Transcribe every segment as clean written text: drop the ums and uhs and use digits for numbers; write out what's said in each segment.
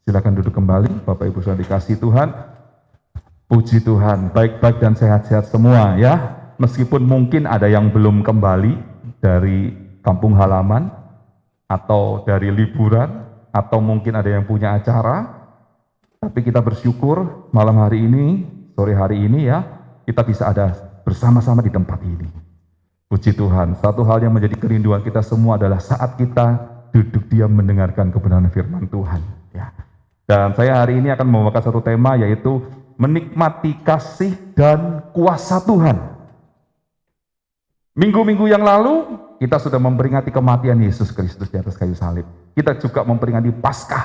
Silakan duduk kembali, Bapak Ibu sudah dikasih Tuhan. Puji Tuhan, baik-baik dan sehat-sehat semua ya. Meskipun mungkin ada yang belum kembali dari kampung halaman, atau dari liburan, atau mungkin ada yang punya acara, tapi kita bersyukur malam hari ini, sore hari ini ya, kita bisa ada bersama-sama di tempat ini. Puji Tuhan, satu hal yang menjadi kerinduan kita semua adalah saat kita duduk diam mendengarkan kebenaran firman Tuhan. Ya. Dan saya hari ini akan membawakan satu tema, yaitu menikmati kasih dan kuasa Tuhan. Minggu-minggu yang lalu, kita sudah memperingati kematian Yesus Kristus di atas kayu salib. Kita juga memperingati Paskah,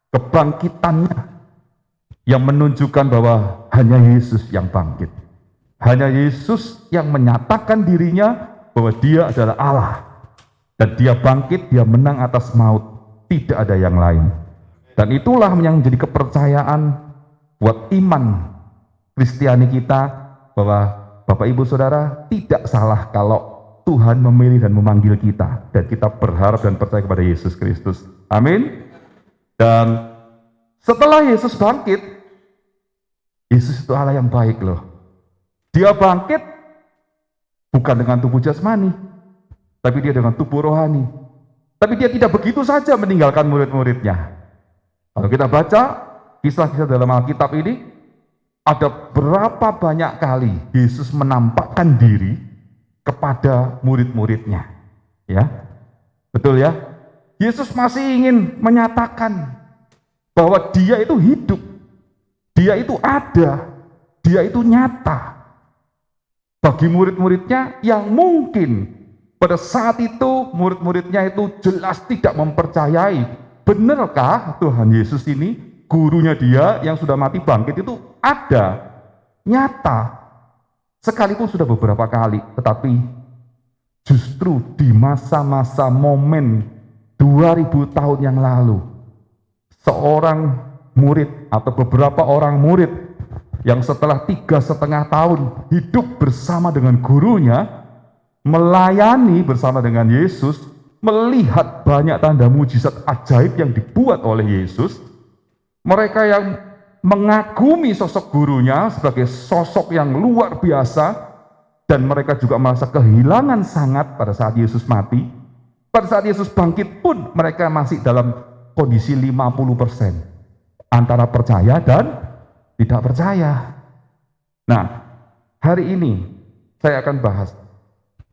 kebangkitannya, yang menunjukkan bahwa hanya Yesus yang bangkit. Hanya Yesus yang menyatakan dirinya bahwa dia adalah Allah. Dan dia bangkit, dia menang atas maut. Tidak ada yang lain. Dan itulah yang menjadi kepercayaan buat iman Kristiani kita, bahwa Bapak Ibu Saudara tidak salah kalau Tuhan memilih dan memanggil kita, dan kita berharap dan percaya kepada Yesus Kristus. Amin. Dan setelah Yesus bangkit, Yesus itu Allah yang baik loh. Dia bangkit bukan dengan tubuh jasmani, tapi dia dengan tubuh rohani. Tapi dia tidak begitu saja meninggalkan murid-muridnya. Kalau kita baca kisah-kisah dalam Alkitab ini, ada berapa banyak kali Yesus menampakkan diri kepada murid-muridnya. Ya, betul ya? Yesus masih ingin menyatakan bahwa dia itu hidup, dia itu ada, dia itu nyata. Bagi murid-muridnya yang mungkin pada saat itu murid-muridnya itu jelas tidak mempercayai, benarkah Tuhan Yesus ini, gurunya dia yang sudah mati bangkit itu ada, nyata, sekalipun sudah beberapa kali. Tetapi justru di masa-masa momen 2000 tahun yang lalu, seorang murid atau beberapa orang murid yang setelah 3,5 tahun hidup bersama dengan gurunya, melayani bersama dengan Yesus, melihat banyak tanda mujizat ajaib yang dibuat oleh Yesus, mereka yang mengagumi sosok gurunya sebagai sosok yang luar biasa, dan mereka juga merasa kehilangan sangat pada saat Yesus mati. Pada saat Yesus bangkit pun mereka masih dalam kondisi 50% antara percaya dan tidak percaya. Nah, hari ini saya akan bahas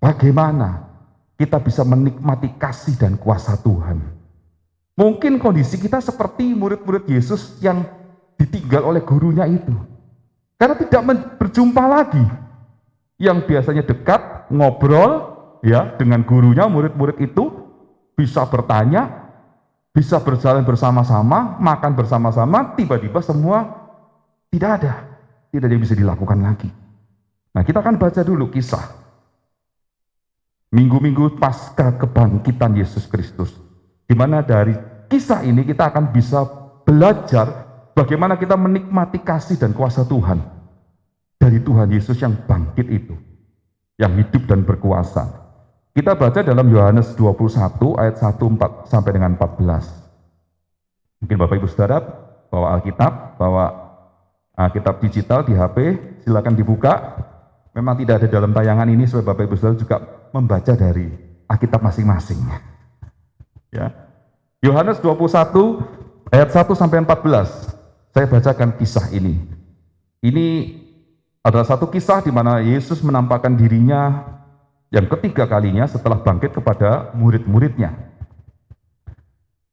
bagaimana kita bisa menikmati kasih dan kuasa Tuhan. Mungkin kondisi kita seperti murid-murid Yesus yang ditinggal oleh gurunya itu, karena tidak berjumpa lagi. Yang biasanya dekat, ngobrol ya dengan gurunya, murid-murid itu bisa bertanya, bisa berjalan bersama-sama, makan bersama-sama, tiba-tiba semua tidak ada yang bisa dilakukan lagi. Nah, kita akan baca dulu kisah minggu-minggu pasca kebangkitan Yesus Kristus, di mana dari kisah ini kita akan bisa belajar bagaimana kita menikmati kasih dan kuasa Tuhan dari Tuhan Yesus yang bangkit itu, yang hidup dan berkuasa. Kita baca dalam Yohanes 21 ayat 1 sampai dengan 14. Mungkin Bapak Ibu Saudara bawa Alkitab, bawa Alkitab digital di HP, silakan dibuka. Memang tidak ada dalam tayangan ini supaya Bapak Ibu Saudara juga membaca dari Alkitab masing-masing. Ya. Yohanes 21 ayat 1 sampai 14. Saya bacakan kisah ini. Ini adalah satu kisah di mana Yesus menampakkan dirinya yang ketiga kalinya setelah bangkit kepada murid-muridnya.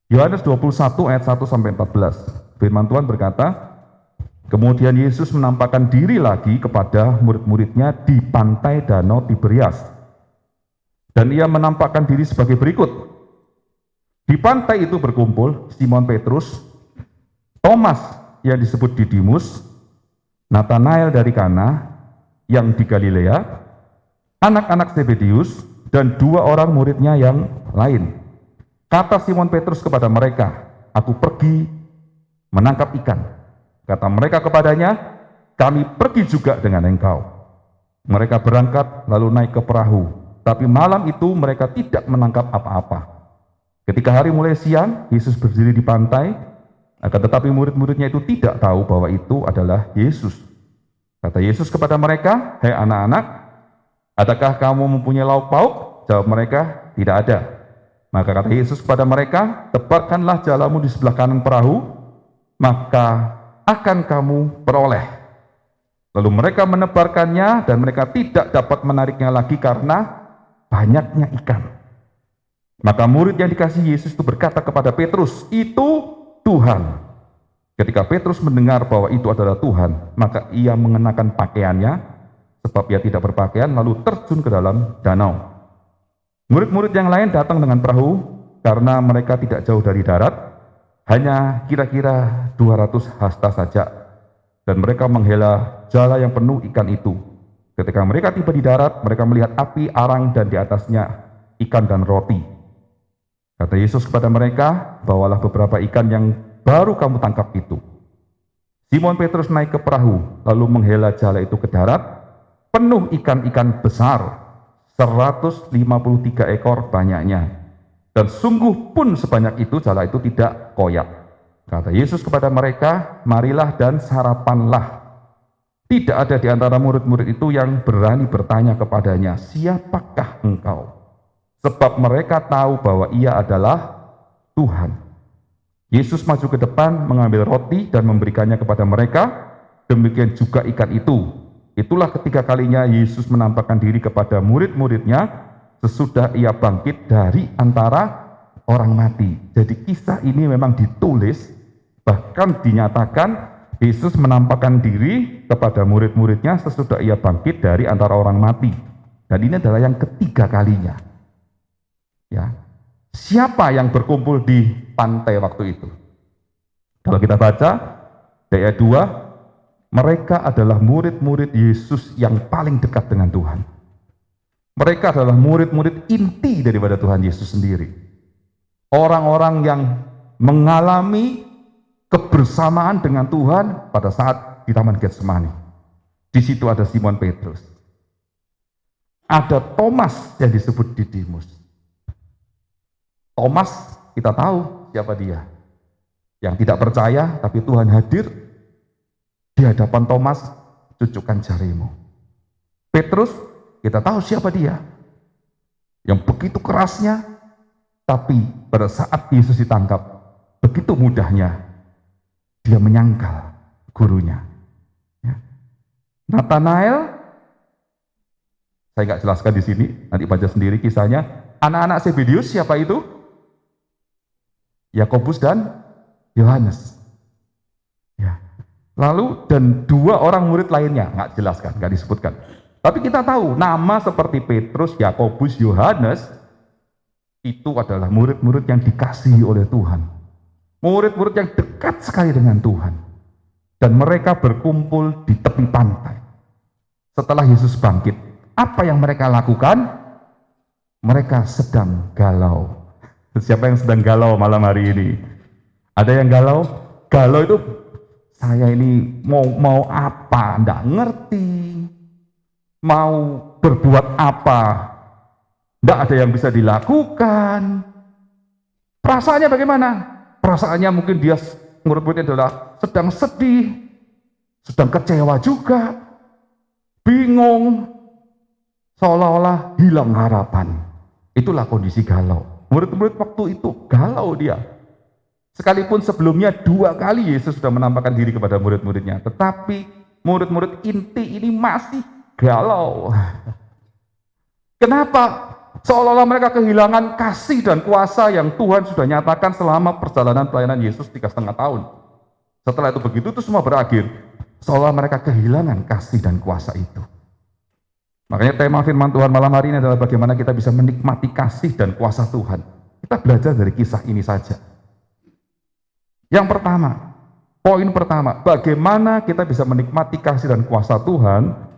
Yohanes 21 ayat 1 sampai 14. Firman Tuhan berkata, kemudian Yesus menampakkan diri lagi kepada murid-muridnya di pantai Danau Tiberias. Dan ia menampakkan diri sebagai berikut. Di pantai itu berkumpul Simon Petrus, Thomas yang disebut Didimus, Nathanael dari Kana yang di Galilea, anak-anak Zebedius, dan 2 orang muridnya yang lain. Kata Simon Petrus kepada mereka, aku pergi menangkap ikan. Kata mereka kepadanya, kami pergi juga dengan engkau. Mereka berangkat lalu naik ke perahu, tapi malam itu mereka tidak menangkap apa-apa. Ketika hari mulai siang, Yesus berdiri di pantai, Akan tetapi murid-muridnya itu tidak tahu bahwa itu adalah Yesus. Kata Yesus kepada mereka, "Hei anak-anak, adakah kamu mempunyai lauk pauk?" Jawab mereka, "Tidak ada." Maka kata Yesus kepada mereka, "Tebarkanlah jalamu di sebelah kanan perahu, maka akan kamu peroleh." Lalu mereka menebarkannya dan mereka tidak dapat menariknya lagi karena banyaknya ikan. Maka murid yang dikasihi Yesus itu berkata kepada Petrus, "Itu Tuhan." Ketika Petrus mendengar bahwa itu adalah Tuhan, maka ia mengenakan pakaiannya, sebab ia tidak berpakaian, lalu terjun ke dalam danau. Murid-murid yang lain datang dengan perahu, karena mereka tidak jauh dari darat, hanya kira-kira 200 hasta saja, dan mereka menghela jala yang penuh ikan itu. Ketika mereka tiba di darat, mereka melihat api arang dan di atasnya ikan dan roti. Kata Yesus kepada mereka, "Bawalah beberapa ikan yang baru kamu tangkap itu." Simon Petrus naik ke perahu, lalu menghela jala itu ke darat, penuh ikan-ikan besar, 153 ekor banyaknya. Dan sungguh pun sebanyak itu, jala itu tidak koyak. Kata Yesus kepada mereka, "Marilah dan sarapanlah." Tidak ada di antara murid-murid itu yang berani bertanya kepadanya, "Siapakah engkau?" Sebab mereka tahu bahwa ia adalah Tuhan. Yesus maju ke depan, mengambil roti dan memberikannya kepada mereka, demikian juga ikan itu. Itulah ketiga kalinya Yesus menampakkan diri kepada murid-muridnya sesudah ia bangkit dari antara orang mati. Jadi kisah ini memang ditulis, bahkan dinyatakan Yesus menampakkan diri kepada murid-muridnya sesudah ia bangkit dari antara orang mati. Dan ini adalah yang ketiga kalinya. Ya, siapa yang berkumpul di pantai waktu itu? Kalau kita baca di ayat 2, mereka adalah murid-murid Yesus yang paling dekat dengan Tuhan. Mereka adalah murid-murid inti daripada Tuhan Yesus sendiri. Orang-orang yang mengalami kebersamaan dengan Tuhan pada saat di Taman Getsemani. Di situ ada Simon Petrus. Ada Thomas yang disebut Didimus. Thomas, kita tahu siapa dia. Yang tidak percaya, tapi Tuhan hadir di hadapan Thomas, "Cucukkan jarimu." Petrus, kita tahu siapa dia. Yang begitu kerasnya, tapi pada saat Yesus ditangkap, begitu mudahnya dia menyangkal gurunya. Ya. Nathanael, saya nggak jelaskan di sini, nanti baca sendiri kisahnya. Anak-anak Zebedeus siapa itu? Yakobus dan Yohanes. Ya. Lalu dan dua orang murid lainnya, nggak jelaskan, nggak disebutkan. Tapi kita tahu nama seperti Petrus, Yakobus, Yohanes itu adalah murid-murid yang dikasihi oleh Tuhan. Murid-murid yang dekat sekali dengan Tuhan. Dan mereka berkumpul di tepi pantai. Setelah Yesus bangkit, apa yang mereka lakukan? Mereka sedang galau. Siapa yang sedang galau malam hari ini? Ada yang galau? Galau itu, saya ini mau apa? Nggak ngerti. Mau berbuat apa? Nggak ada yang bisa dilakukan. Perasaannya bagaimana? Perasaannya mungkin dia, murid-muridnya adalah sedang sedih, sedang kecewa juga, bingung, seolah-olah hilang harapan. Itulah kondisi galau. Murid-murid waktu itu galau dia. Sekalipun sebelumnya 2 kali Yesus sudah menampakkan diri kepada murid-muridnya, tetapi murid-murid inti ini masih galau. Kenapa? Seolah-olah mereka kehilangan kasih dan kuasa yang Tuhan sudah nyatakan selama perjalanan pelayanan Yesus 3,5 tahun. Setelah itu begitu, itu semua berakhir. Seolah mereka kehilangan kasih dan kuasa itu. Makanya tema firman Tuhan malam hari ini adalah bagaimana kita bisa menikmati kasih dan kuasa Tuhan. Kita belajar dari kisah ini saja. Yang pertama, poin pertama, bagaimana kita bisa menikmati kasih dan kuasa Tuhan.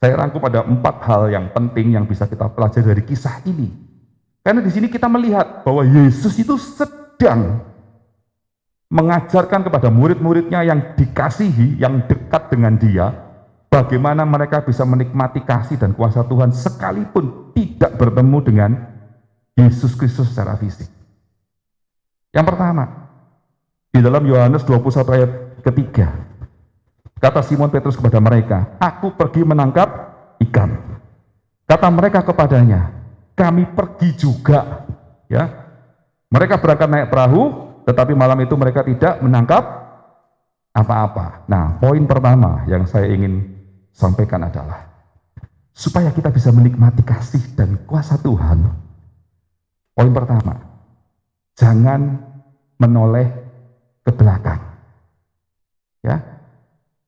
Saya rangkum ada 4 hal yang penting yang bisa kita pelajari dari kisah ini. Karena di sini kita melihat bahwa Yesus itu sedang mengajarkan kepada murid-muridnya yang dikasihi, yang dekat dengan dia, bagaimana mereka bisa menikmati kasih dan kuasa Tuhan sekalipun tidak bertemu dengan Yesus Kristus secara fisik. Yang pertama, Di dalam Yohanes 21 ayat ketiga, kata Simon Petrus kepada mereka, "Aku pergi menangkap ikan." Kata mereka kepadanya, "Kami pergi juga." Ya, mereka berangkat naik perahu, tetapi malam itu mereka tidak menangkap apa-apa. Nah, poin pertama yang saya ingin sampaikan adalah supaya kita bisa menikmati kasih dan kuasa Tuhan. Poin pertama, jangan menoleh ke belakang. Ya.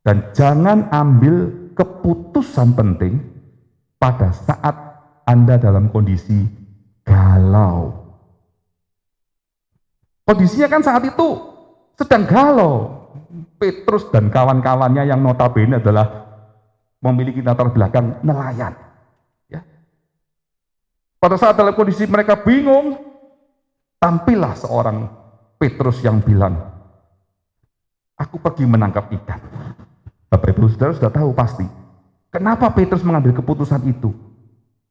Dan jangan ambil keputusan penting pada saat Anda dalam kondisi galau. Kondisinya kan saat itu sedang galau. Petrus dan kawan-kawannya yang notabene adalah memiliki latar belakang nelayan. Ya. Pada saat dalam kondisi mereka bingung, tampillah seorang Petrus yang bilang, "Aku pergi menangkap ikan." Bapak Ibu Saudara sudah tahu pasti, kenapa Petrus mengambil keputusan itu.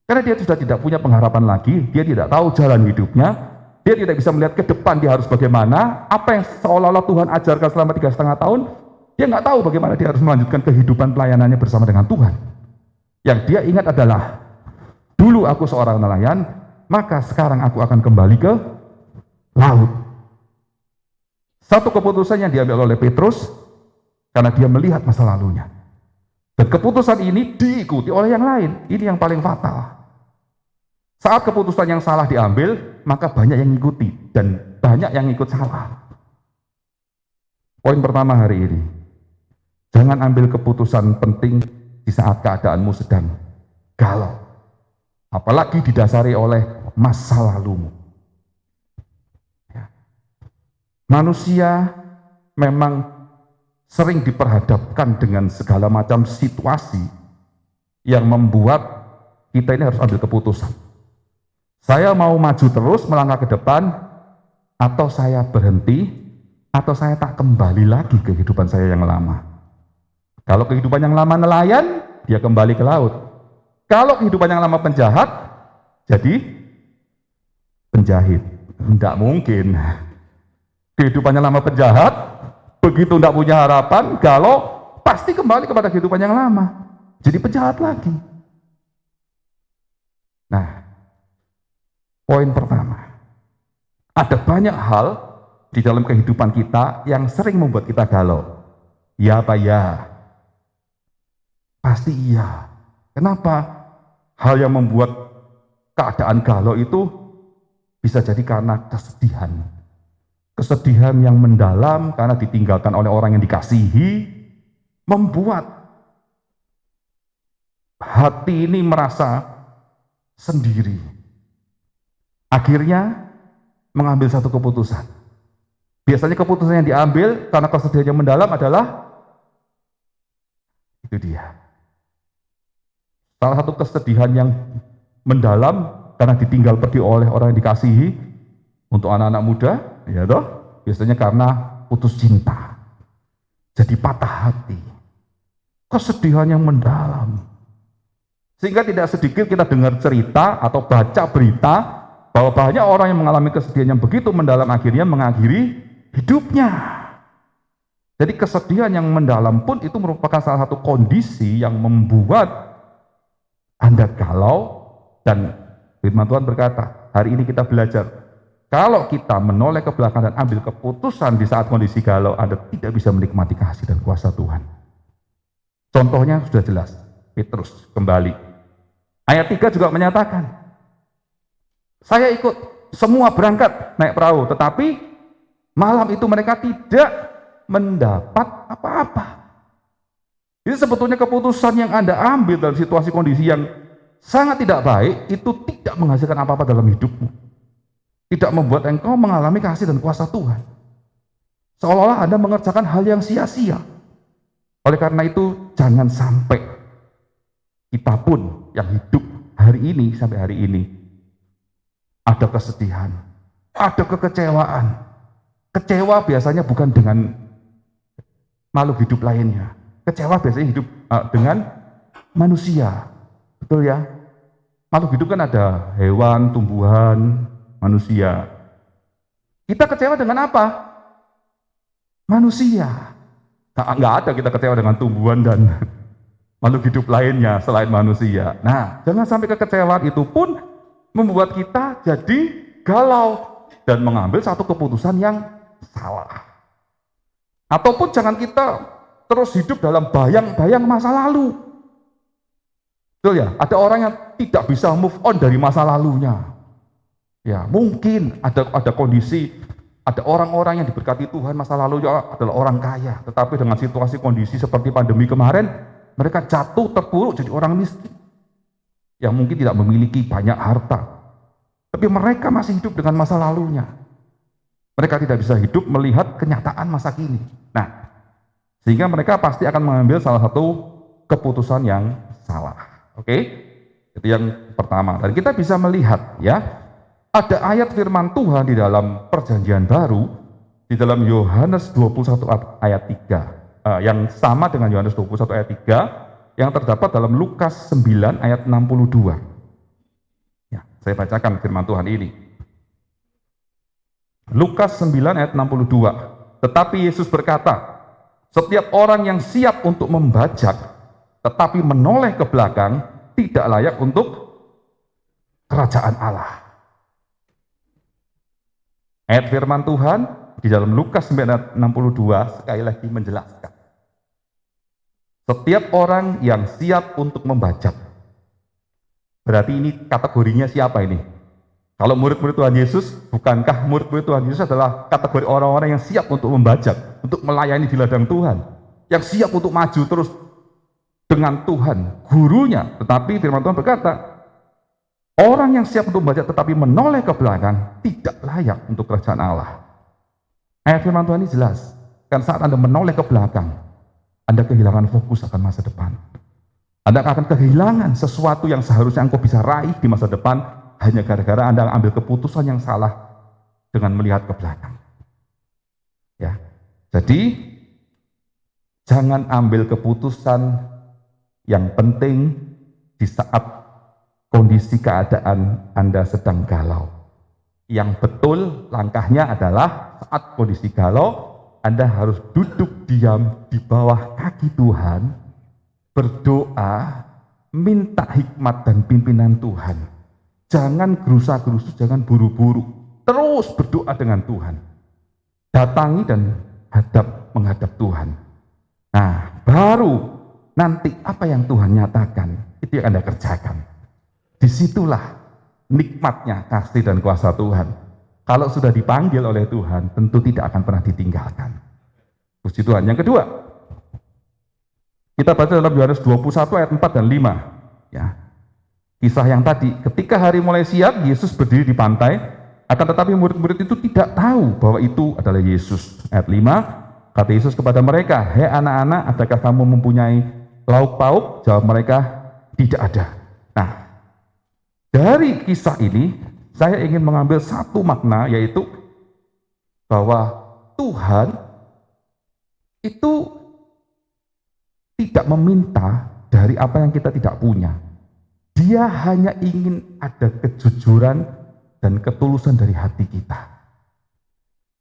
Karena dia sudah tidak punya pengharapan lagi, dia tidak tahu jalan hidupnya, dia tidak bisa melihat ke depan dia harus bagaimana, apa yang seolah-olah Tuhan ajarkan selama 3,5 tahun, dia nggak tahu bagaimana dia harus melanjutkan kehidupan pelayanannya bersama dengan Tuhan. Yang dia ingat adalah, dulu aku seorang nelayan, maka sekarang aku akan kembali ke laut. Satu keputusan yang diambil oleh Petrus, karena dia melihat masa lalunya. Dan keputusan ini diikuti oleh yang lain, ini yang paling fatal. Saat keputusan yang salah diambil, maka banyak yang mengikuti, dan banyak yang ikut salah. Poin pertama hari ini, jangan ambil keputusan penting di saat keadaanmu sedang galau. Apalagi didasari oleh masa lalumu. Manusia memang sering diperhadapkan dengan segala macam situasi yang membuat kita ini harus ambil keputusan. Saya mau maju terus melangkah ke depan, atau saya berhenti, atau saya tak kembali lagi ke kehidupan saya yang lama. Kalau kehidupan yang lama nelayan, dia kembali ke laut. Kalau kehidupan yang lama penjahat, jadi penjahit. Tidak mungkin. Kehidupannya lama penjahat, begitu tidak punya harapan, galau, pasti kembali kepada kehidupan yang lama. Jadi penjahat lagi. Nah, poin pertama, ada banyak hal di dalam kehidupan kita yang sering membuat kita galau. Ya apa ya? Pasti iya. Kenapa? Hal yang membuat keadaan galau itu bisa jadi karena kesedihan. Kesedihan yang mendalam karena ditinggalkan oleh orang yang dikasihi, membuat hati ini merasa sendiri. Akhirnya mengambil satu keputusan. Biasanya keputusan yang diambil karena kesedihan yang mendalam adalah itu dia. Salah satu kesedihan yang mendalam karena ditinggal pergi oleh orang yang dikasihi, untuk anak-anak muda, ya toh, biasanya karena putus cinta, jadi patah hati, kesedihan yang mendalam, sehingga tidak sedikit kita dengar cerita atau baca berita bahwa banyak orang yang mengalami kesedihan yang begitu mendalam akhirnya mengakhiri hidupnya. Jadi kesedihan yang mendalam pun itu merupakan salah satu kondisi yang membuat Anda galau, dan firman Tuhan berkata, hari ini kita belajar, kalau kita menoleh ke belakang dan ambil keputusan di saat kondisi galau, Anda tidak bisa menikmati kasih dan kuasa Tuhan. Contohnya sudah jelas, Petrus kembali. Ayat 3 juga menyatakan, saya ikut, semua berangkat naik perahu, tetapi malam itu mereka tidak mendapat apa-apa. Jadi sebetulnya keputusan yang Anda ambil dalam situasi kondisi yang sangat tidak baik, itu tidak menghasilkan apa-apa dalam hidupmu. Tidak membuat engkau mengalami kasih dan kuasa Tuhan. Seolah-olah Anda mengerjakan hal yang sia-sia. Oleh karena itu, jangan sampai kita pun yang hidup hari ini sampai hari ini ada kesedihan, ada kekecewaan. Kecewa biasanya bukan dengan makhluk hidup lainnya. Kecewa biasanya hidup dengan manusia. Betul ya? Makhluk hidup kan ada hewan, tumbuhan, manusia. Kita kecewa dengan apa? manusia. Nggak ada kita kecewa dengan tumbuhan dan makhluk hidup lainnya selain manusia. Nah, jangan sampai kekecewaan itu pun membuat kita jadi galau dan mengambil satu keputusan yang salah. Ataupun jangan kita terus hidup dalam bayang-bayang masa lalu. Betul ya? Ada orang yang tidak bisa move on dari masa lalunya. Ya, mungkin ada kondisi, ada orang-orang yang diberkati Tuhan masa lalunya adalah orang kaya, tetapi dengan situasi kondisi seperti pandemi kemarin, mereka jatuh terpuruk jadi orang miskin yang mungkin tidak memiliki banyak harta, tapi mereka masih hidup dengan masa lalunya. Mereka tidak bisa hidup melihat kenyataan masa kini. Nah, sehingga mereka pasti akan mengambil salah satu keputusan yang salah. Oke? Itu yang pertama. Dan kita bisa melihat ya, ada ayat firman Tuhan di dalam Perjanjian Baru, di dalam Yohanes 21 ayat 3, yang sama dengan Yohanes 21 ayat 3, yang terdapat dalam Lukas 9 ayat 62. Ya, saya bacakan firman Tuhan ini. Lukas 9 ayat 62. Tetapi Yesus berkata, setiap orang yang siap untuk membajak, tetapi menoleh ke belakang, tidak layak untuk kerajaan Allah. Ayat firman Tuhan di dalam Lukas 9 ayat 62 sekali lagi menjelaskan. Setiap orang yang siap untuk membajak. Berarti ini kategorinya siapa ini? Kalau murid-murid Tuhan Yesus, bukankah murid-murid Tuhan Yesus adalah kategori orang-orang yang siap untuk membajak, untuk melayani di ladang Tuhan, yang siap untuk maju terus dengan Tuhan, gurunya. Tetapi firman Tuhan berkata, orang yang siap untuk membajak tetapi menoleh ke belakang, tidak layak untuk kerajaan Allah. Ayat firman Tuhan ini jelas, kan saat Anda menoleh ke belakang, Anda kehilangan fokus akan masa depan. Anda akan kehilangan sesuatu yang seharusnya engkau bisa raih di masa depan, hanya gara-gara Anda ambil keputusan yang salah dengan melihat ke belakang. Ya, jadi jangan ambil keputusan yang penting di saat kondisi keadaan Anda sedang galau. Yang betul langkahnya adalah saat kondisi galau, Anda harus duduk diam di bawah kaki Tuhan, berdoa, minta hikmat dan pimpinan Tuhan. Jangan gerusa-gerusu, jangan buru-buru. Terus berdoa dengan Tuhan. Datangi dan menghadap Tuhan. Nah, baru nanti apa yang Tuhan nyatakan, itu yang Anda kerjakan. Disitulah nikmatnya kasih dan kuasa Tuhan. Kalau sudah dipanggil oleh Tuhan, tentu tidak akan pernah ditinggalkan. Puji Tuhan. Yang kedua, kita baca dalam Yohanes 21 ayat 4 dan 5. Ya. Kisah yang tadi, ketika hari mulai siap, Yesus berdiri di pantai, akan tetapi murid-murid itu tidak tahu bahwa itu adalah Yesus. Ayat 5, kata Yesus kepada mereka, "Hei anak-anak, adakah kamu mempunyai lauk pauk?" Jawab mereka, "Tidak ada." Nah, dari kisah ini, saya ingin mengambil satu makna, yaitu bahwa Tuhan itu tidak meminta dari apa yang kita tidak punya. Dia hanya ingin ada kejujuran dan ketulusan dari hati kita.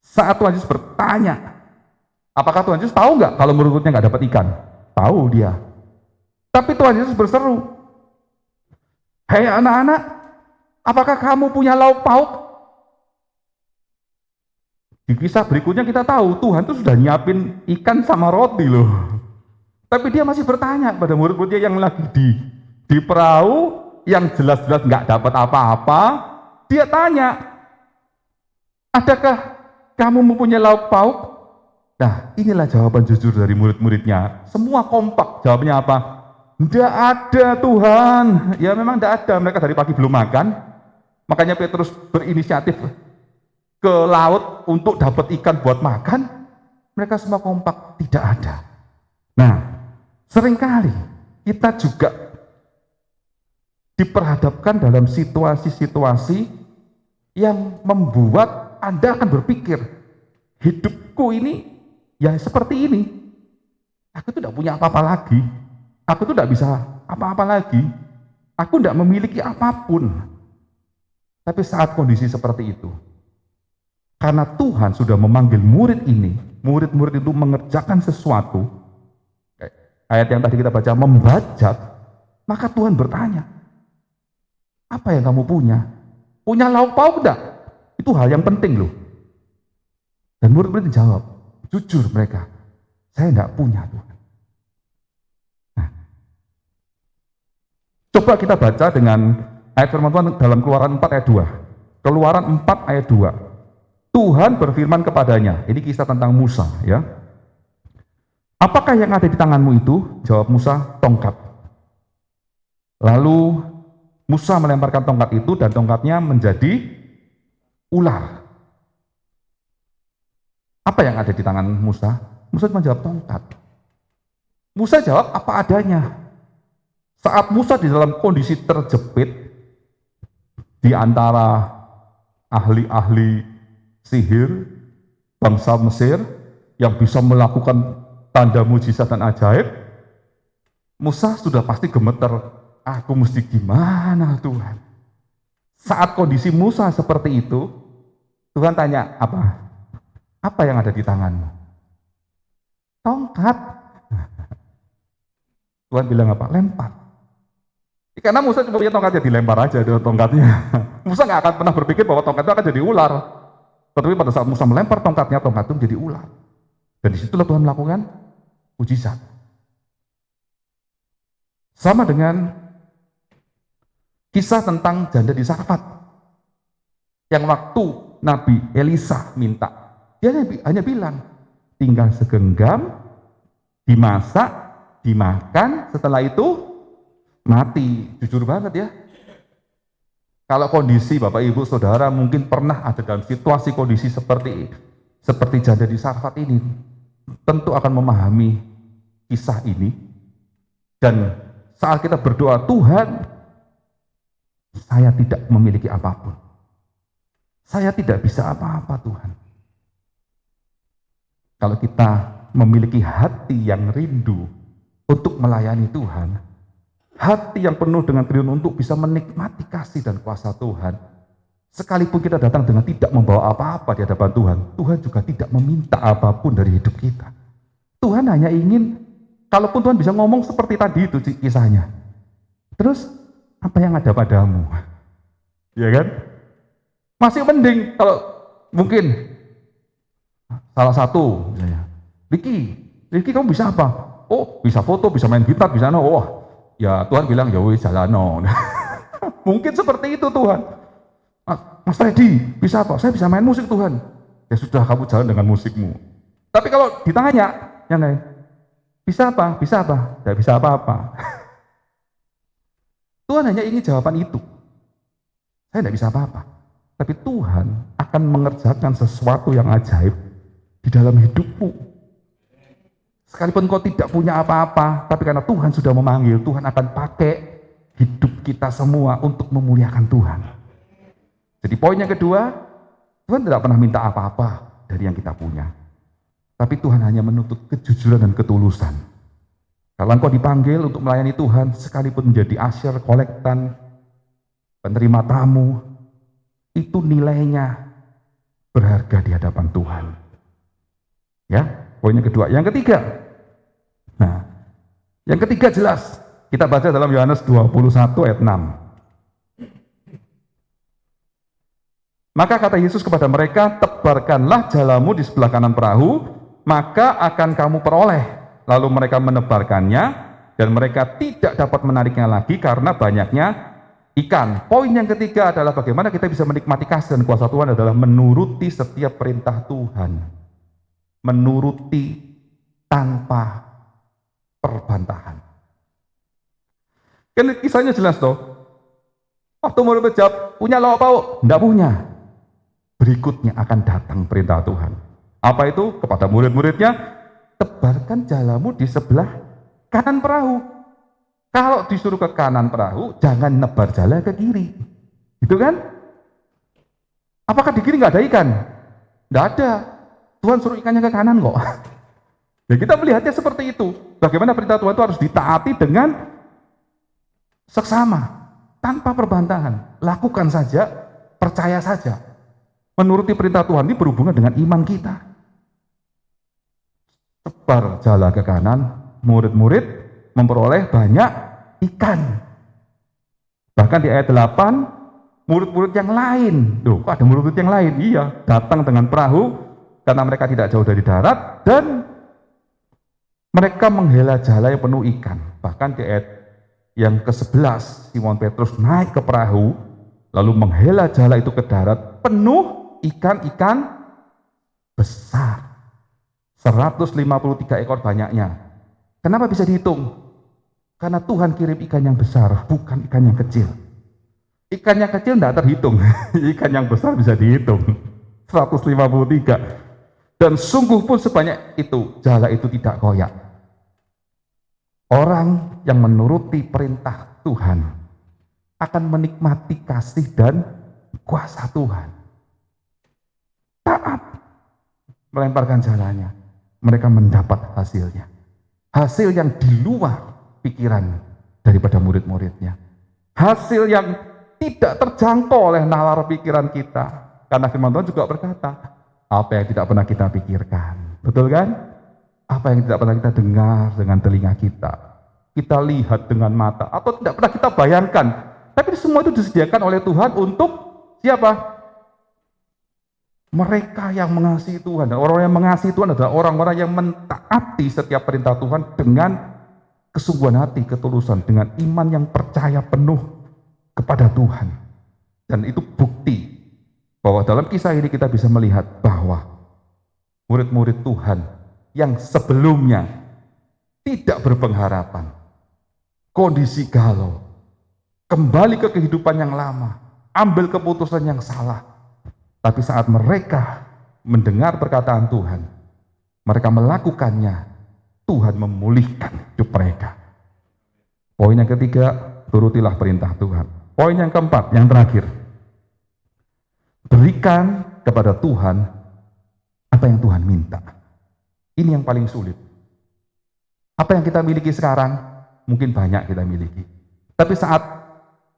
Saat Tuhan Yesus bertanya, apakah Tuhan Yesus tahu nggak kalau murid-muridnya nggak dapat ikan? Tahu dia. Tapi Tuhan Yesus berseru, "Hei anak-anak, apakah kamu punya lauk pauk?" Di kisah berikutnya kita tahu Tuhan itu sudah nyiapin ikan sama roti loh. Tapi dia masih bertanya pada murid-muridnya yang lagi di perahu, yang jelas-jelas nggak dapat apa-apa. Dia tanya, "Adakah kamu mempunyai lauk pauk?" Nah, inilah jawaban jujur dari murid-muridnya. Semua kompak. Jawabnya apa? "Nggak ada Tuhan." Ya memang nggak ada. Mereka dari pagi belum makan. Makanya Petrus berinisiatif ke laut untuk dapat ikan buat makan. Mereka semua kompak. Tidak ada. Nah, seringkali kita juga diperhadapkan dalam situasi-situasi yang membuat Anda akan berpikir, hidupku ini ya seperti ini. Aku tuh tidak punya apa-apa lagi. Aku tuh tidak bisa apa-apa lagi. Aku tidak memiliki apapun. Tapi saat kondisi seperti itu, karena Tuhan sudah memanggil murid ini murid-murid itu mengerjakan sesuatu, ayat yang tadi kita baca, membajak, maka Tuhan bertanya, apa yang kamu punya? Punya lauk pauk enggak? Itu hal yang penting loh. Dan murid-murid jawab, jujur mereka, saya enggak punya Tuhan. Nah, coba kita baca dengan ayat firman Tuhan dalam Keluaran 4 ayat 2. Keluaran 4 ayat 2. Tuhan berfirman kepadanya, ini kisah tentang Musa ya. Apakah yang ada di tanganmu itu? Jawab Musa, tongkat. Lalu Musa melemparkan tongkat itu dan tongkatnya menjadi ular. Apa yang ada di tangan Musa? Musa cuma jawab tongkat. Musa jawab apa adanya. Saat Musa di dalam kondisi terjepit di antara ahli-ahli sihir bangsa Mesir yang bisa melakukan tanda mujizat dan ajaib, Musa sudah pasti gemeter, aku mesti gimana Tuhan? Saat kondisi Musa seperti itu, Tuhan tanya, apa? Apa yang ada di tanganmu? Tongkat. Tuhan bilang apa? Lempar. Karena Musa cuma punya tongkatnya, dilempar aja dengan tongkatnya. Musa nggak akan pernah berpikir bahwa tongkat itu akan jadi ular. Tetapi pada saat Musa melempar tongkatnya, tongkat itu menjadi ular. Dan disitulah Tuhan melakukan mujizat. Sama dengan kisah tentang janda di Sarfat. Yang waktu Nabi Elisa minta, dia hanya bilang, tinggal segenggam, dimasak, dimakan, setelah itu mati. Jujur banget ya. Kalau kondisi Bapak Ibu Saudara mungkin pernah ada dalam situasi kondisi seperti janda di Sarfat ini, tentu akan memahami kisah ini. Dan saat kita berdoa, Tuhan, saya tidak memiliki apapun, saya tidak bisa apa-apa Tuhan. Kalau kita memiliki hati yang rindu untuk melayani Tuhan, hati yang penuh dengan kerinduan untuk bisa menikmati kasih dan kuasa Tuhan, sekalipun kita datang dengan tidak membawa apa-apa di hadapan Tuhan, Tuhan juga tidak meminta apapun dari hidup kita. Tuhan hanya ingin, kalaupun Tuhan bisa ngomong seperti tadi itu kisahnya, terus apa yang ada padamu? Ya kan? Masih mending kalau mungkin salah satu misalnya, Riki kamu bisa apa? Oh, bisa foto, bisa main gitar, bisa oh, ya Tuhan bilang, ya wis jalano. Mungkin seperti itu Tuhan. Mas Freddy, bisa apa? Saya bisa main musik Tuhan. Ya sudah, kamu jalan dengan musikmu. Tapi kalau ditanya, yang lain, bisa apa? Bisa apa? Tidak bisa apa-apa. Tuhan hanya ingin jawaban itu. Saya tidak bisa apa-apa. Tapi Tuhan akan mengerjakan sesuatu yang ajaib di dalam hidupmu. Sekalipun kau tidak punya apa-apa, tapi karena Tuhan sudah memanggil, Tuhan akan pakai hidup kita semua untuk memuliakan Tuhan. Jadi poin yang kedua, Tuhan tidak pernah minta apa-apa dari yang kita punya. Tapi Tuhan hanya menuntut kejujuran dan ketulusan. Kalau engkau dipanggil untuk melayani Tuhan, sekalipun menjadi asyir, kolektan, penerima tamu, itu nilainya berharga di hadapan Tuhan. Ya, poin yang kedua. Yang ketiga, nah, yang ketiga jelas, kita baca dalam Yohanes 21 ayat 6. Maka kata Yesus kepada mereka, tebarkanlah jalamu di sebelah kanan perahu, maka akan kamu peroleh. Lalu mereka menebarkannya, dan mereka tidak dapat menariknya lagi karena banyaknya ikan. Poin yang ketiga adalah bagaimana kita bisa menikmati kasih dan kuasa Tuhan adalah menuruti setiap perintah Tuhan. Menuruti tanpa perbantahan. Kan kisahnya jelas toh. Waktu murid menjawab, punya lauk pauk? Tidak punya. Berikutnya akan datang perintah Tuhan. Apa itu? Kepada murid-muridnya, tebarkan jalamu di sebelah kanan perahu. Kalau disuruh ke kanan perahu, jangan nebar jala ke kiri. Gitu kan? Apakah di kiri nggak ada ikan? Nggak ada. Tuhan suruh ikannya ke kanan kok. Ya kita melihatnya seperti itu. Bagaimana perintah Tuhan itu harus ditaati dengan seksama, tanpa perbantahan. Lakukan saja, percaya saja. Menuruti perintah Tuhan ini berhubungan dengan iman kita. sebar jala ke kanan, murid-murid memperoleh banyak ikan. Bahkan di ayat 8, murid-murid yang lain, kok ada murid-murid yang lain? Iya, datang dengan perahu karena mereka tidak jauh dari darat dan mereka menghela jala yang penuh ikan. Bahkan di ayat yang ke-11, Simon Petrus naik ke perahu, lalu menghela jala itu ke darat, penuh ikan-ikan besar. 153 ekor banyaknya. Kenapa bisa dihitung? Karena Tuhan kirim ikan yang besar, bukan ikan yang kecil. Ikan yang kecil tidak terhitung, ikan yang besar bisa dihitung. 153. Dan sungguh pun sebanyak itu, jala itu tidak koyak. Orang yang menuruti perintah Tuhan akan menikmati kasih dan kuasa Tuhan. Taat melemparkan jalanya, mereka mendapat hasilnya. Hasil yang di luar pikiran daripada murid-muridnya. Hasil yang tidak terjangkau oleh nalar pikiran kita. Karena firman Tuhan juga berkata, apa yang tidak pernah kita pikirkan. Betul kan? Apa yang tidak pernah kita dengar dengan telinga kita. Kita lihat dengan mata, atau tidak pernah kita bayangkan. Tapi semua itu disediakan oleh Tuhan untuk siapa? Mereka yang mengasihi Tuhan. Dan orang yang mengasihi Tuhan adalah orang-orang yang mentaati setiap perintah Tuhan dengan kesungguhan hati, ketulusan, dengan iman yang percaya penuh kepada Tuhan. Dan itu bukti bahwa dalam kisah ini kita bisa melihat bahwa murid-murid Tuhan yang sebelumnya tidak berpengharapan, kondisi galau, kembali ke kehidupan yang lama, ambil keputusan yang salah. Tapi saat mereka mendengar perkataan Tuhan, mereka melakukannya, Tuhan memulihkan hidup mereka. Poin yang ketiga, turutilah perintah Tuhan. Poin yang keempat, yang terakhir, berikan kepada Tuhan apa yang Tuhan minta. Ini yang paling sulit. Apa yang kita miliki sekarang, mungkin banyak kita miliki. Tapi saat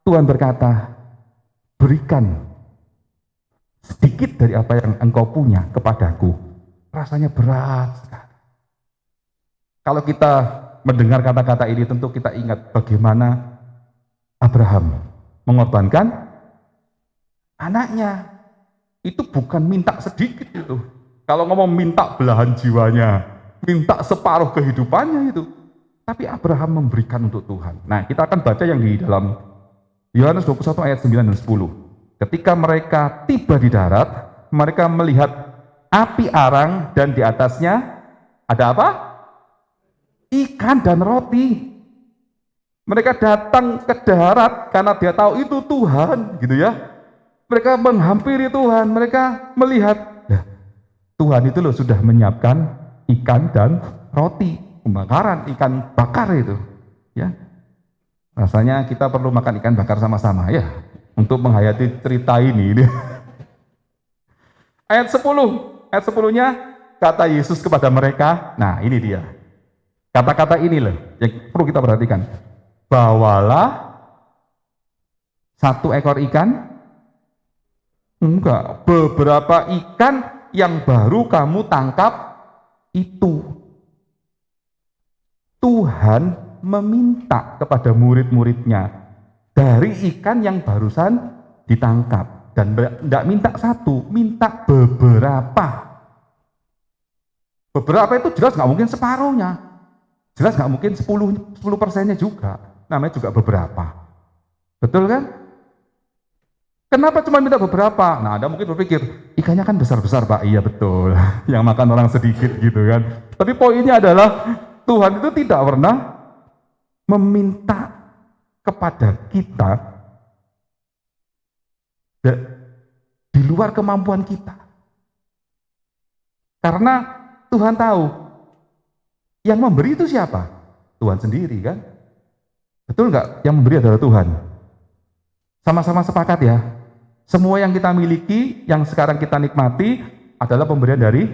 Tuhan berkata, berikan sedikit dari apa yang engkau punya kepadaku, rasanya berat sekali. Kalau kita mendengar kata-kata ini, tentu kita ingat bagaimana Abraham mengorbankan anaknya. Itu bukan minta sedikit itu. Kalau ngomong minta belahan jiwanya, minta separuh kehidupannya itu. Tapi Abraham memberikan untuk Tuhan. Nah, kita akan baca yang di dalam Yohanes 21 ayat 9 dan 10. Ketika mereka tiba di darat, mereka melihat api arang dan di atasnya ada apa? Ikan dan roti. Mereka datang ke darat karena dia tahu itu Tuhan, gitu ya. Mereka menghampiri Tuhan, mereka melihat, ya, Tuhan itu loh sudah menyiapkan ikan dan roti, pembakaran ikan bakar itu, ya. Rasanya kita perlu makan ikan bakar sama-sama, ya, untuk menghayati cerita ini. Ayat 10-nya kata Yesus kepada mereka, nah ini dia. Kata-kata ini loh yang perlu kita perhatikan. Bawalah 1 ekor ikan, enggak, beberapa ikan yang baru kamu tangkap itu. Tuhan meminta kepada murid-muridnya dari ikan yang barusan ditangkap. Dan tidak minta 1, minta beberapa. Beberapa itu jelas nggak mungkin separuhnya. Jelas nggak mungkin 10%-nya juga. Namanya juga beberapa. Betul kan? Kenapa cuma minta beberapa? Nah, Anda mungkin berpikir, ikannya kan besar-besar, Pak. Iya, betul. Yang makan orang sedikit gitu kan. Tapi poinnya adalah, Tuhan itu tidak pernah meminta kepada kita di luar kemampuan kita. Karena Tuhan tahu, yang memberi itu siapa? Tuhan sendiri kan? Betul nggak? Yang memberi adalah Tuhan. Sama-sama sepakat ya? Semua yang kita miliki, yang sekarang kita nikmati, adalah pemberian dari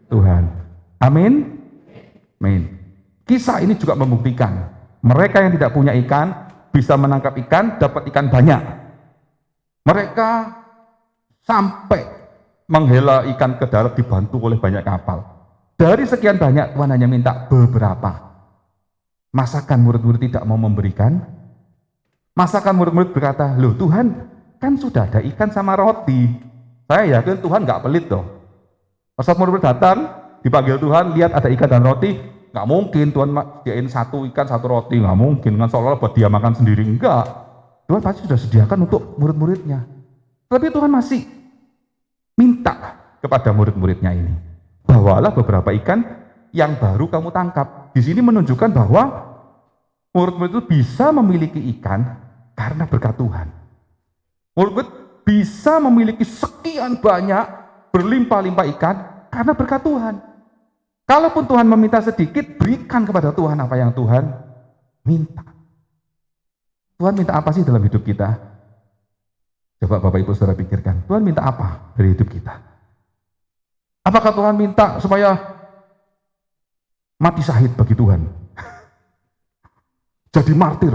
Tuhan. Amin? Amin. Kisah ini juga membuktikan, mereka yang tidak punya ikan, bisa menangkap ikan, dapat ikan banyak. Mereka sampai menghela ikan ke darat dibantu oleh banyak kapal. Dari sekian banyak, Tuhan hanya minta beberapa. Masakan murid-murid tidak mau memberikan? Masakan murid-murid berkata, loh Tuhan, kan sudah ada ikan sama roti. Saya yakin Tuhan nggak pelit dong. Pas murid-murid datang, dipanggil Tuhan, lihat ada ikan dan roti, nggak mungkin Tuhan sediain satu ikan, satu roti, nggak mungkin. Kan seolah-olah buat dia makan sendiri, enggak. Tuhan pasti sudah sediakan untuk murid-muridnya. Tapi Tuhan masih minta kepada murid-muridnya ini, bawalah beberapa ikan yang baru kamu tangkap. Di sini menunjukkan bahwa murid-murid itu bisa memiliki ikan karena berkat Tuhan. Murid-murid bisa memiliki sekian banyak berlimpah-limpah ikan karena berkat Tuhan. Kalaupun Tuhan meminta sedikit, berikan kepada Tuhan apa yang Tuhan minta. Tuhan minta apa sih dalam hidup kita? Coba Bapak Ibu Saudara pikirkan, Tuhan minta apa dari hidup kita? Apakah Tuhan minta supaya mati syahid bagi Tuhan? Jadi martir?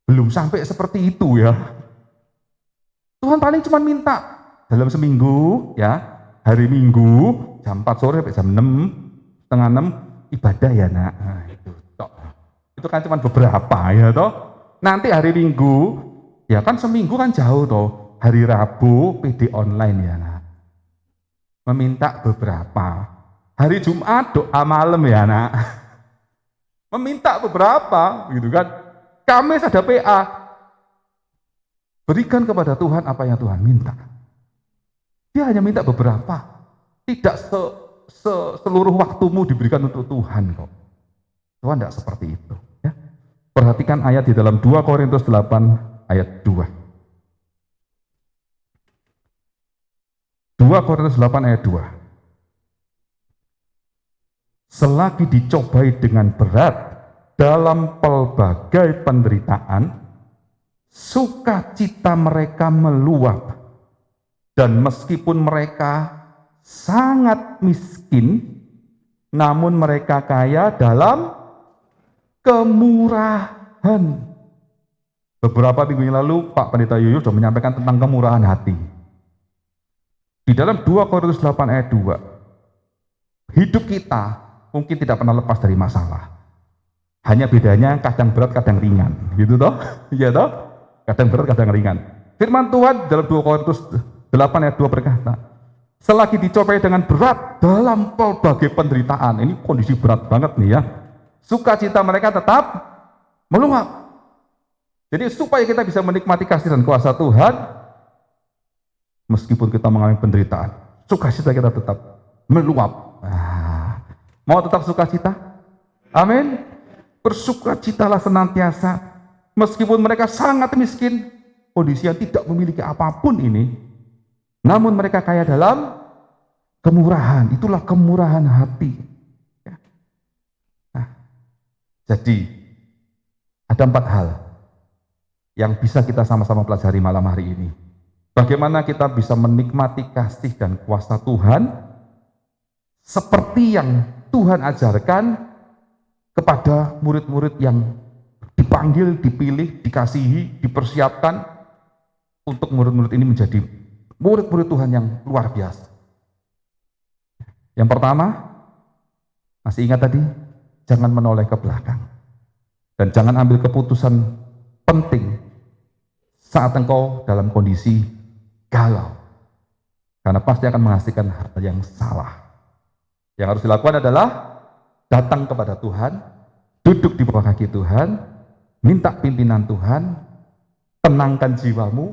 Belum sampai seperti itu ya. Tuhan paling cuma minta dalam seminggu ya, hari Minggu jam 4 sore sampai jam 6, setengah 6 ibadah ya nak. Nah, itu toh. Itu kan cuma beberapa ya toh. Nanti hari Minggu ya kan seminggu kan jauh toh. Hari Rabu PD online ya nak. Meminta beberapa. Hari Jumat doa malam ya nak. Meminta beberapa gitu kan. Kamis ada PA. Berikan kepada Tuhan apa yang Tuhan minta. Dia hanya minta beberapa. Tidak seluruh waktumu diberikan untuk Tuhan kok. Tuhan tidak seperti itu. Ya. Perhatikan ayat di dalam 2 Korintus 8 ayat 2. 2 Korintus 8 ayat 2. Selagi dicobai dengan berat dalam pelbagai penderitaan, sukacita mereka meluap, dan meskipun mereka sangat miskin, namun mereka kaya dalam kemurahan. Beberapa minggu yang lalu Pak Pendeta Yoyo sudah menyampaikan tentang kemurahan hati. Di dalam 2 Korintus 8 ayat 2, hidup kita mungkin tidak pernah lepas dari masalah. Hanya bedanya kadang berat, kadang ringan. Gitu toh? Iya toh? Kadang berat, kadang ringan. Firman Tuhan dalam 2 Korintus 8 ayat 2 berkata, selagi dicobai dengan berat dalam pelbagai penderitaan, ini kondisi berat banget nih ya, sukacita mereka tetap meluap. Jadi supaya kita bisa menikmati kasih dan kuasa Tuhan, meskipun kita mengalami penderitaan, sukacita kita tetap meluap. Mau tetap sukacita? Amin. Bersukacitalah senantiasa. Meskipun mereka sangat miskin, kondisi yang tidak memiliki apapun ini, namun mereka kaya dalam kemurahan. Itulah kemurahan hati. Nah, jadi ada 4 hal yang bisa kita sama-sama pelajari malam hari ini. Bagaimana kita bisa menikmati kasih dan kuasa Tuhan seperti yang Tuhan ajarkan kepada murid-murid yang dipanggil, dipilih, dikasihi, dipersiapkan untuk murid-murid ini menjadi murid-murid Tuhan yang luar biasa. Yang pertama, masih ingat tadi, jangan menoleh ke belakang. Dan jangan ambil keputusan penting saat engkau dalam kondisi galau. Karena pasti akan menghasilkan hal yang salah. Yang harus dilakukan adalah datang kepada Tuhan, duduk di bawah kaki Tuhan, minta pimpinan Tuhan, tenangkan jiwamu,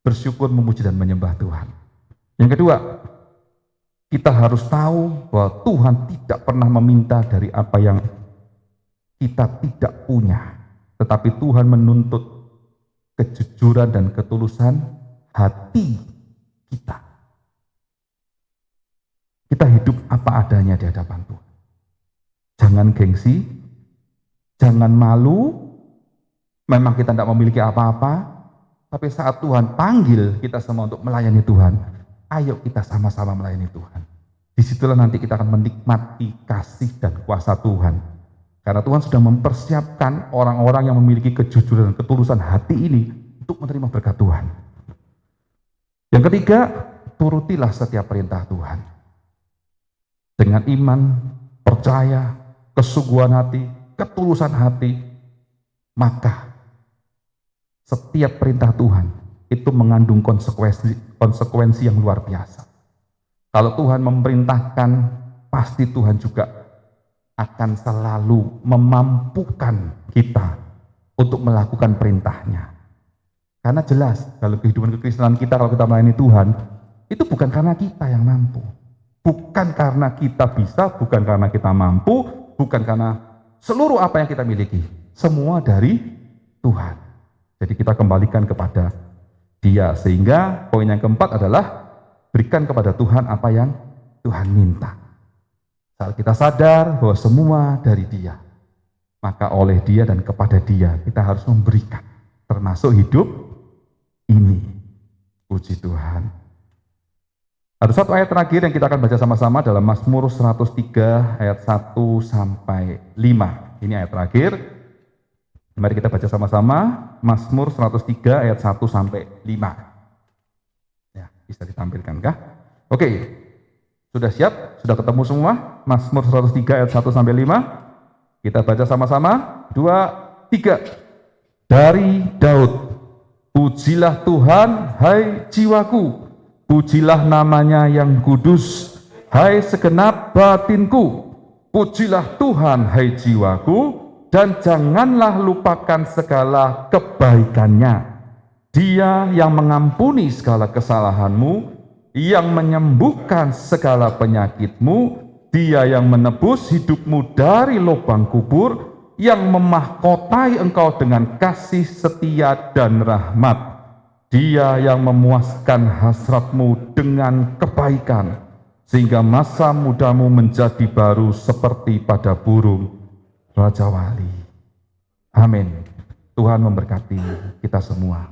bersyukur, memuji dan menyembah Tuhan. Yang kedua, kita harus tahu bahwa Tuhan tidak pernah meminta dari apa yang kita tidak punya, tetapi Tuhan menuntut kejujuran dan ketulusan hati kita. Kita hidup apa adanya di hadapan Tuhan. Jangan gengsi, jangan malu, memang kita tidak memiliki apa-apa, tapi saat Tuhan panggil kita semua untuk melayani Tuhan, ayo kita sama-sama melayani Tuhan. Disitulah nanti kita akan menikmati kasih dan kuasa Tuhan. Karena Tuhan sudah mempersiapkan orang-orang yang memiliki kejujuran dan ketulusan hati ini untuk menerima berkat Tuhan. Yang ketiga, turutilah setiap perintah Tuhan. dengan iman, percaya, kesungguhan hati, ketulusan hati, maka setiap perintah Tuhan itu mengandung konsekuensi yang luar biasa. Kalau Tuhan memerintahkan, pasti Tuhan juga akan selalu memampukan kita untuk melakukan perintahnya. Karena jelas, dalam kehidupan kekristenan kita, kalau kita melayani Tuhan, itu bukan karena kita yang mampu. Bukan karena kita bisa, bukan karena kita mampu, bukan karena seluruh apa yang kita miliki. Semua dari Tuhan. Jadi kita kembalikan kepada Dia. Sehingga poin yang keempat adalah berikan kepada Tuhan apa yang Tuhan minta. Saat kita sadar bahwa semua dari Dia, maka oleh Dia dan kepada Dia kita harus memberikan, termasuk hidup ini. Puji Tuhan. Ada satu ayat terakhir yang kita akan baca sama-sama dalam Mazmur 103 ayat 1 sampai 5. Ini ayat terakhir. Mari kita baca sama-sama Mazmur 103 ayat 1 sampai 5. Ya, bisa ditampilkan kah? Oke. Sudah siap? Sudah ketemu semua? Mazmur 103 ayat 1 sampai 5. Kita baca sama-sama. 2, 3. Dari Daud. Pujilah Tuhan, hai jiwaku. Pujilah namanya yang kudus, hai segenap batinku. Pujilah Tuhan, hai jiwaku, dan janganlah lupakan segala kebaikannya. Dia yang mengampuni segala kesalahanmu, yang menyembuhkan segala penyakitmu, Dia yang menebus hidupmu dari lubang kubur, yang memahkotai engkau dengan kasih setia dan rahmat. Dia yang memuaskan hasratmu dengan kebaikan, sehingga masa mudamu menjadi baru seperti pada burung Raja Wali. Amin. Tuhan memberkati kita semua.